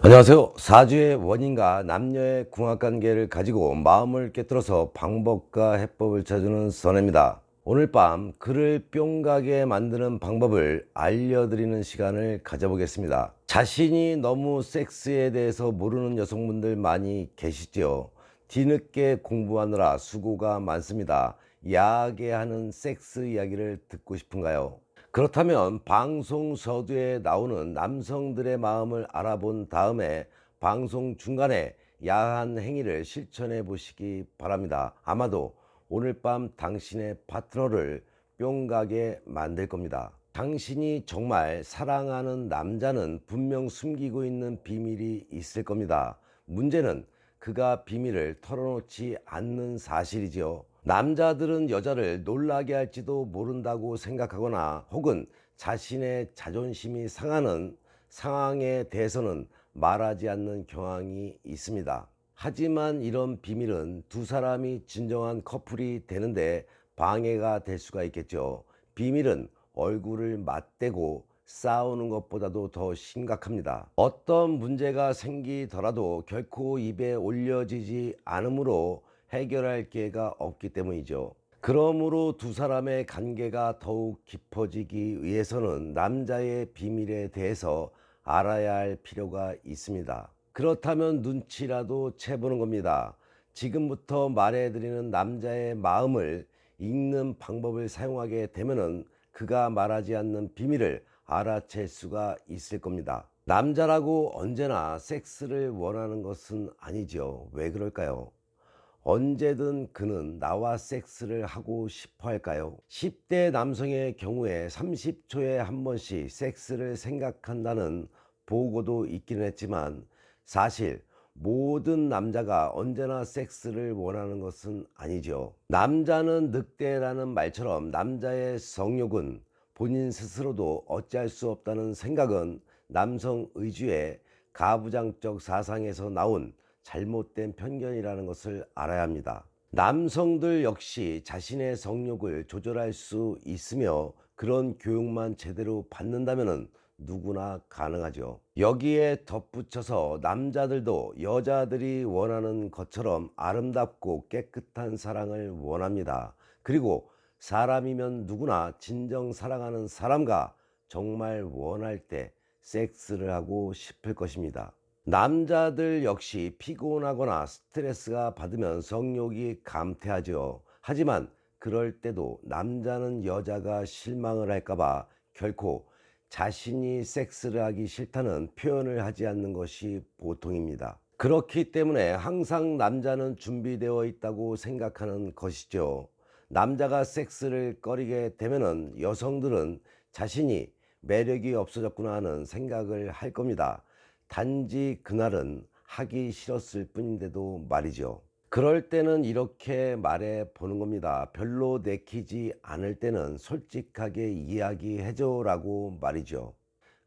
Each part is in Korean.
안녕하세요. 사주의 원인과 남녀의 궁합관계를 가지고 마음을 꿰뚫어서 방법과 해법을 찾는 선혜입니다. 오늘 밤 글을 뿅가게 만드는 방법을 알려드리는 시간을 가져보겠습니다. 자신이 너무 섹스에 대해서 모르는 여성분들 많이 계시죠. 뒤늦게 공부하느라 수고가 많습니다. 야하게 하는 섹스 이야기를 듣고 싶은가요? 그렇다면 방송 서두에 나오는 남성들의 마음을 알아본 다음에 방송 중간에 야한 행위를 실천해 보시기 바랍니다. 아마도 오늘 밤 당신의 파트너를 뿅 가게 만들 겁니다. 당신이 정말 사랑하는 남자는 분명 숨기고 있는 비밀이 있을 겁니다. 문제는 그가 비밀을 털어놓지 않는 사실이지요. 남자들은 여자를 놀라게 할지도 모른다고 생각하거나 혹은 자신의 자존심이 상하는 상황에 대해서는 말하지 않는 경향이 있습니다. 하지만 이런 비밀은 두 사람이 진정한 커플이 되는데 방해가 될 수가 있겠죠. 비밀은 얼굴을 맞대고 싸우는 것보다도 더 심각합니다. 어떤 문제가 생기더라도 결코 입에 올려지지 않으므로 해결할 기회가 없기 때문이죠. 그러므로 두 사람의 관계가 더욱 깊어지기 위해서는 남자의 비밀에 대해서 알아야 할 필요가 있습니다. 그렇다면 눈치라도 채보는 겁니다. 지금부터 말해드리는 남자의 마음을 읽는 방법을 사용하게 되면은 그가 말하지 않는 비밀을 알아챌 수가 있을 겁니다. 남자라고 언제나 섹스를 원하는 것은 아니죠. 왜 그럴까요? 언제든 그는 나와 섹스를 하고 싶어 할까요? 10대 남성의 경우에 30초에 한 번씩 섹스를 생각한다는 보고도 있기는 했지만 사실 모든 남자가 언제나 섹스를 원하는 것은 아니죠. 남자는 늑대라는 말처럼 남자의 성욕은 본인 스스로도 어찌할 수 없다는 생각은 남성 의주의 가부장적 사상에서 나온 잘못된 편견이라는 것을 알아야 합니다. 남성들 역시 자신의 성욕을 조절할 수 있으며 그런 교육만 제대로 받는다면 누구나 가능하죠. 여기에 덧붙여서 남자들도 여자들이 원하는 것처럼 아름답고 깨끗한 사랑을 원합니다. 그리고 사람이면 누구나 진정 사랑하는 사람과 정말 원할 때 섹스를 하고 싶을 것입니다. 남자들 역시 피곤하거나 스트레스가 받으면 성욕이 감퇴하죠. 하지만 그럴 때도 남자는 여자가 실망을 할까봐 결코 자신이 섹스를 하기 싫다는 표현을 하지 않는 것이 보통입니다. 그렇기 때문에 항상 남자는 준비되어 있다고 생각하는 것이죠. 남자가 섹스를 꺼리게 되면은 여성들은 자신이 매력이 없어졌구나 하는 생각을 할 겁니다. 단지 그날은 하기 싫었을 뿐인데도 말이죠. 그럴 때는 이렇게 말해 보는 겁니다. 별로 내키지 않을 때는 솔직하게 이야기해줘 라고 말이죠.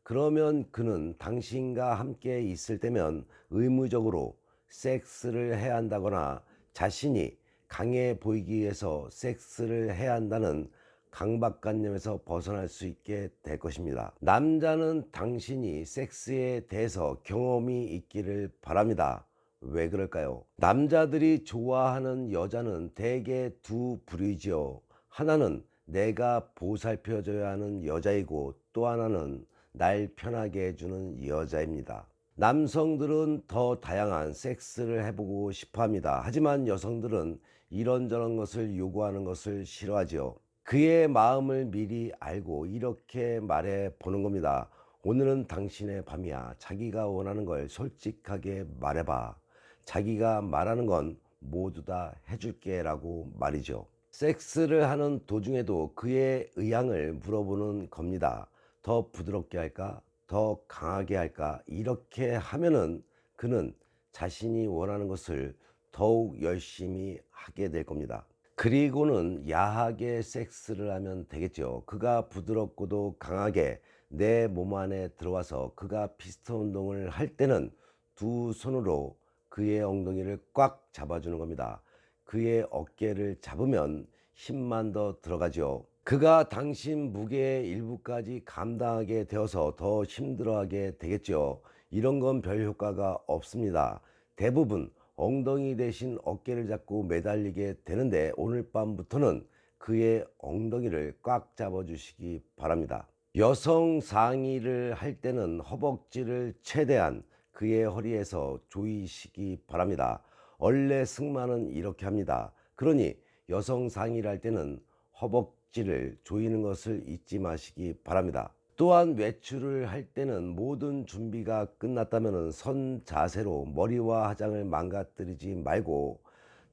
그러면 그는 당신과 함께 있을 때면 의무적으로 섹스를 해야 한다거나 자신이 강해 보이기 위해서 섹스를 해야 한다는 강박관념에서 벗어날 수 있게 될 것입니다. 남자는 당신이 섹스에 대해서 경험이 있기를 바랍니다. 왜 그럴까요? 남자들이 좋아하는 여자는 대개 두 부류이지요. 하나는 내가 보살펴줘야 하는 여자이고 또 하나는 날 편하게 해주는 여자입니다. 남성들은 더 다양한 섹스를 해보고 싶어 합니다. 하지만 여성들은 이런저런 것을 요구하는 것을 싫어하죠. 그의 마음을 미리 알고 이렇게 말해 보는 겁니다. 오늘은 당신의 밤이야. 자기가 원하는 걸 솔직하게 말해봐. 자기가 말하는 건 모두 다 해줄게 라고 말이죠. 섹스를 하는 도중에도 그의 의향을 물어보는 겁니다. 더 부드럽게 할까? 더 강하게 할까? 이렇게 하면은 그는 자신이 원하는 것을 더욱 열심히 하게 될 겁니다. 그리고는 야하게 섹스를 하면 되겠죠. 그가 부드럽고도 강하게 내 몸 안에 들어와서 그가 피스톤 운동을 할 때는 두 손으로 그의 엉덩이를 꽉 잡아주는 겁니다. 그의 어깨를 잡으면 힘만 더 들어가죠. 그가 당신 무게의 일부까지 감당하게 되어서 더 힘들어하게 되겠죠. 이런 건 별 효과가 없습니다. 대부분 엉덩이 대신 어깨를 잡고 매달리게 되는데 오늘 밤부터는 그의 엉덩이를 꽉 잡아 주시기 바랍니다. 여성 상의를 할 때는 허벅지를 최대한 그의 허리에서 조이시기 바랍니다. 원래 승마는 이렇게 합니다. 그러니 여성 상의를 할 때는 허벅지를 조이는 것을 잊지 마시기 바랍니다. 또한 외출을 할 때는 모든 준비가 끝났다면 선 자세로 머리와 화장을 망가뜨리지 말고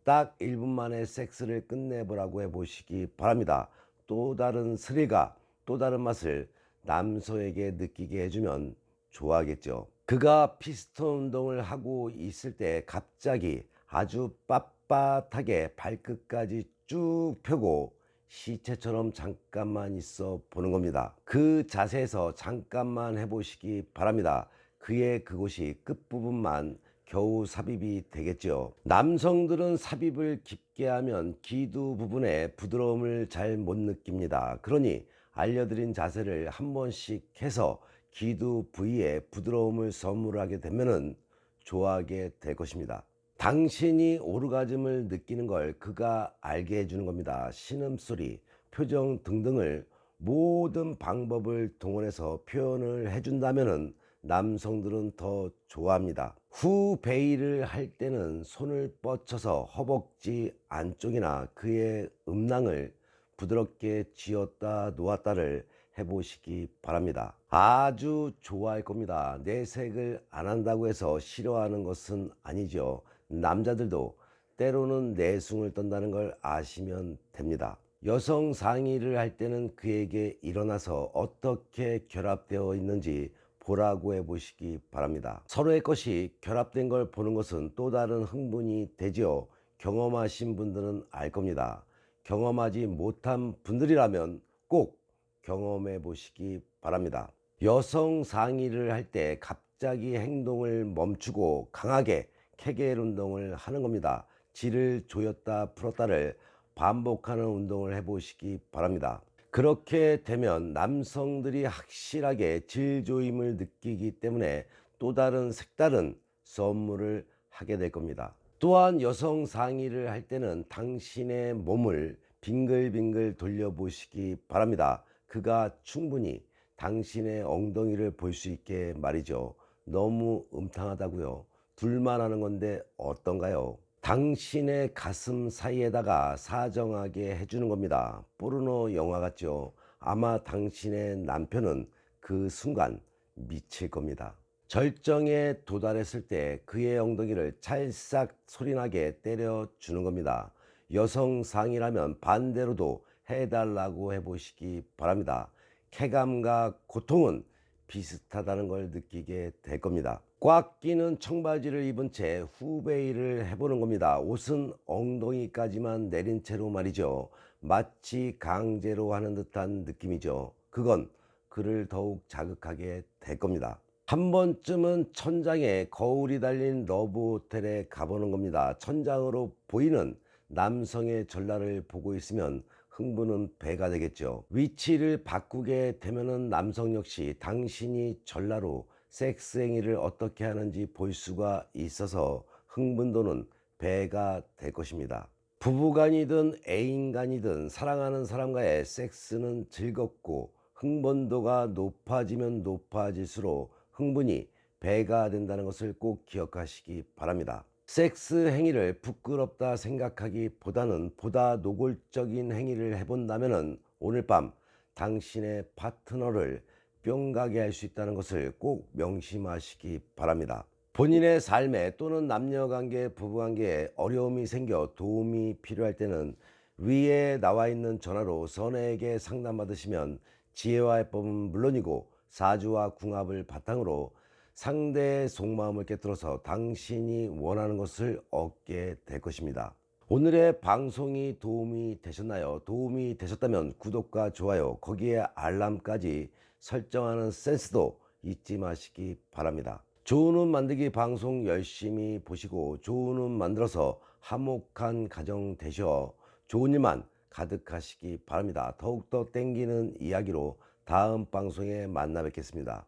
딱 1분 만에 섹스를 끝내보라고 해보시기 바랍니다. 또 다른 스릴과 또 다른 맛을 남성에게 느끼게 해주면 좋아하겠죠. 그가 피스톤 운동을 하고 있을 때 갑자기 아주 빳빳하게 발끝까지 쭉 펴고 시체처럼 잠깐만 있어 보는 겁니다. 그 자세에서 잠깐만 해보시기 바랍니다. 그의 그곳이 끝부분만 겨우 삽입이 되겠죠. 남성들은 삽입을 깊게 하면 기두 부분에 부드러움을 잘 못 느낍니다. 그러니 알려드린 자세를 한 번씩 해서 기두 부위에 부드러움을 선물하게 되면 좋아하게 될 것입니다. 당신이 오르가즘을 느끼는 걸 그가 알게 해주는 겁니다. 신음소리, 표정 등등을 모든 방법을 동원해서 표현을 해준다면 남성들은 더 좋아합니다. 후베이를 할 때는 손을 뻗쳐서 허벅지 안쪽이나 그의 음낭을 부드럽게 쥐었다 놓았다를 해보시기 바랍니다. 아주 좋아할 겁니다. 내색을 안 한다고 해서 싫어하는 것은 아니죠. 남자들도 때로는 내숭을 떤다는 걸 아시면 됩니다. 여성 상의를 할 때는 그에게 일어나서 어떻게 결합되어 있는지 보라고 해보시기 바랍니다. 서로의 것이 결합된 걸 보는 것은 또 다른 흥분이 되지요. 경험하신 분들은 알 겁니다. 경험하지 못한 분들이라면 꼭 경험해 보시기 바랍니다. 여성 상의를 할 때 갑자기 행동을 멈추고 강하게 케겔 운동을 하는 겁니다. 질을 조였다 풀었다를 반복하는 운동을 해 보시기 바랍니다. 그렇게 되면 남성들이 확실하게 질조임을 느끼기 때문에 또 다른 색다른 선물을 하게 될 겁니다. 또한 여성 상의를 할 때는 당신의 몸을 빙글빙글 돌려보시기 바랍니다. 그가 충분히 당신의 엉덩이를 볼 수 있게 말이죠. 너무 음탕하다고요. 둘만 하는 건데 어떤가요? 당신의 가슴 사이에다가 사정하게 해주는 겁니다. 포르노 영화 같죠? 아마 당신의 남편은 그 순간 미칠 겁니다. 절정에 도달했을 때 그의 엉덩이를 찰싹 소리나게 때려주는 겁니다. 여성 상이라면 반대로도 해달라고 해보시기 바랍니다. 쾌감과 고통은 비슷하다는 걸 느끼게 될 겁니다. 꽉 끼는 청바지를 입은 채 후베이를 해보는 겁니다. 옷은 엉덩이까지만 내린 채로 말이죠. 마치 강제로 하는 듯한 느낌이죠. 그건 그를 더욱 자극하게 될 겁니다. 한 번쯤은 천장에 거울이 달린 러브 호텔에 가보는 겁니다. 천장으로 보이는 남성의 전라를 보고 있으면 흥분은 배가 되겠죠. 위치를 바꾸게 되면은 남성 역시 당신이 전라로 섹스 행위를 어떻게 하는지 볼 수가 있어서 흥분도는 배가 될 것입니다. 부부간이든 애인간이든 사랑하는 사람과의 섹스는 즐겁고 흥분도가 높아지면 높아질수록 흥분이 배가 된다는 것을 꼭 기억하시기 바랍니다. 섹스 행위를 부끄럽다 생각하기보다는 보다 노골적인 행위를 해본다면 오늘 밤 당신의 파트너를 뿅 가게 할 수 있다는 것을 꼭 명심하시기 바랍니다. 본인의 삶에 또는 남녀관계, 부부관계에 어려움이 생겨 도움이 필요할 때는 위에 나와 있는 전화로 선혜에게 상담받으시면 지혜와 해법은 물론이고 사주와 궁합을 바탕으로 상대의 속마음을 깨뜨려서 당신이 원하는 것을 얻게 될 것입니다. 오늘의 방송이 도움이 되셨나요? 도움이 되셨다면 구독과 좋아요, 거기에 알람까지 설정하는 센스도 잊지 마시기 바랍니다. 좋은 운 만들기 방송 열심히 보시고 좋은 운 만들어서 화목한 가정 되셔 좋은 일만 가득하시기 바랍니다. 더욱더 땡기는 이야기로 다음 방송에 만나 뵙겠습니다.